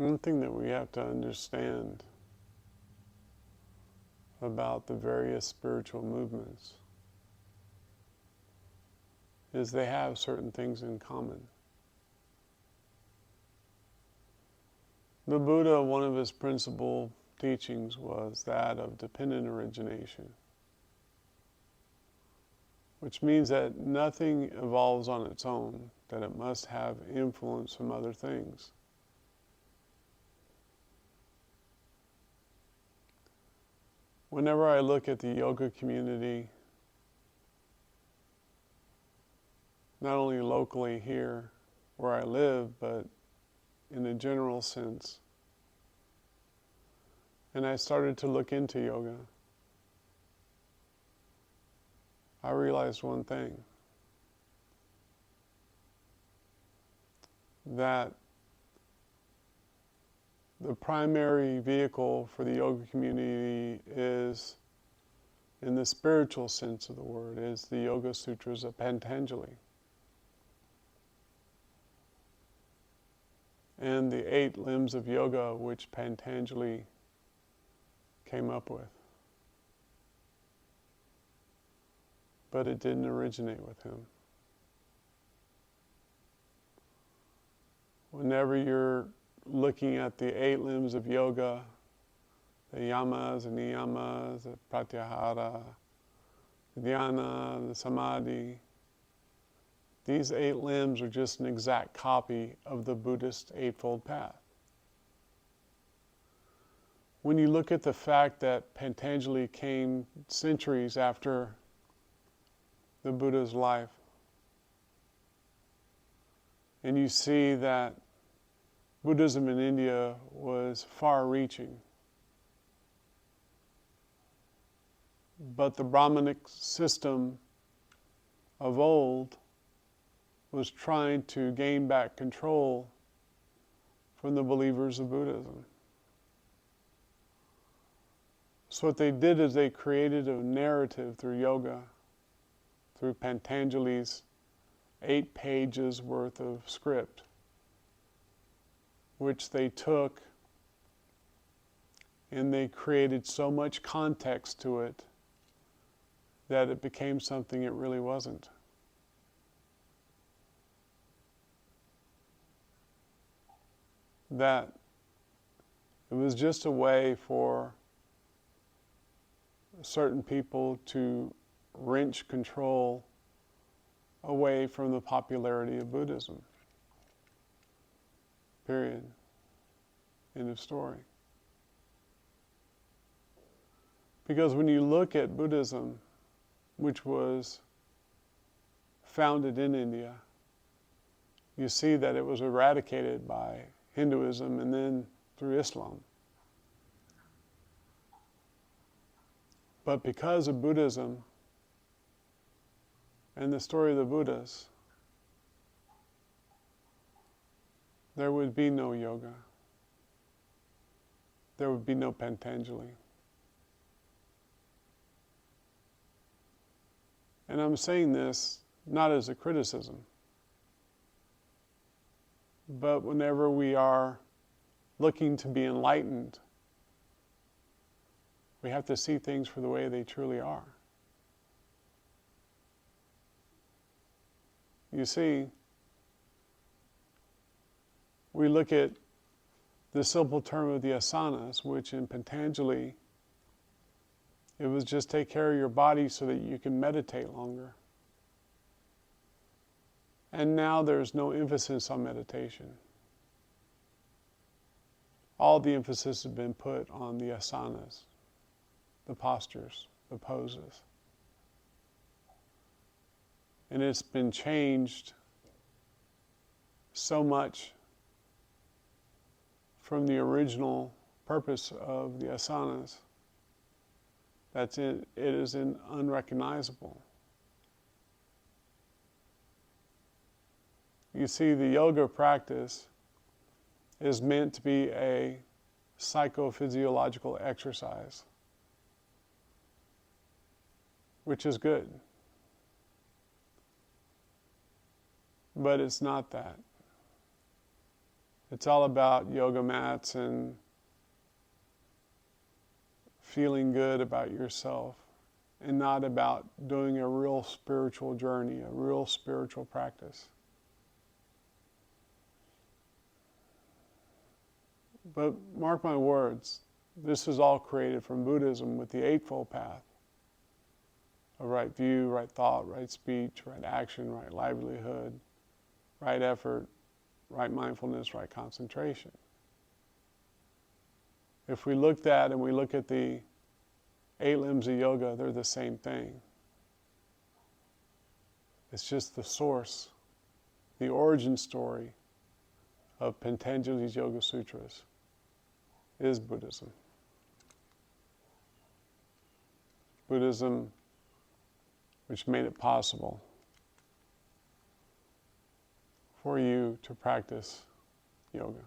One thing that we have to understand about the various spiritual movements is they have certain things in common. The Buddha, one of his principal teachings was that of dependent origination, which means that nothing evolves on its own, that it must have influence from other things. Whenever I look at the yoga community, not only locally here where I live, but in a general sense, and I started to look into yoga, I realized one thing, that the primary vehicle for the yoga community is, in the spiritual sense of the word, is the Yoga Sutras of Patanjali. And the 8 limbs of yoga which Patanjali came up with. But it didn't originate with him. Whenever you're looking at the 8 limbs of yoga, the yamas and niyamas, the pratyahara, the dhyana, the samadhi, these 8 limbs are just an exact copy of the Buddhist Eightfold Path. When you look at the fact that Patanjali came centuries after the Buddha's life, and you see that Buddhism in India was far-reaching, but the Brahmanic system of old was trying to gain back control from the believers of Buddhism. So what they did is they created a narrative through yoga, through Patanjali's 8 pages worth of script, which they took and they created so much context to it that it became something it really wasn't. That it was just a way for certain people to wrench control away from the popularity of Buddhism. Period. End of story. Because when you look at Buddhism, which was founded in India, you see that it was eradicated by Hinduism and then through Islam. But because of Buddhism and the story of the Buddhas, there would be no yoga. There would be no Patanjali. And I'm saying this not as a criticism, but whenever we are looking to be enlightened, we have to see things for the way they truly are. You see, we look at the simple term of the asanas, which in Patanjali, it was just take care of your body so that you can meditate longer. And now there's no emphasis on meditation. All the emphasis has been put on the asanas, the postures, the poses. And it's been changed so much from the original purpose of the asanas that it is unrecognizable. You see, the yoga practice is meant to be a psychophysiological exercise, which is good. But it's not that. It's all about yoga mats and feeling good about yourself, and not about doing a real spiritual journey, a real spiritual practice. But mark my words, this is all created from Buddhism with the Eightfold Path of right view, right thought, right speech, right action, right livelihood, right effort, right mindfulness, right concentration. If we looked at and we look at the 8 limbs of yoga, they're the same thing. It's just the source, the origin story of Patanjali's Yoga Sutras is Buddhism. Buddhism, which made it possible for you to practice yoga.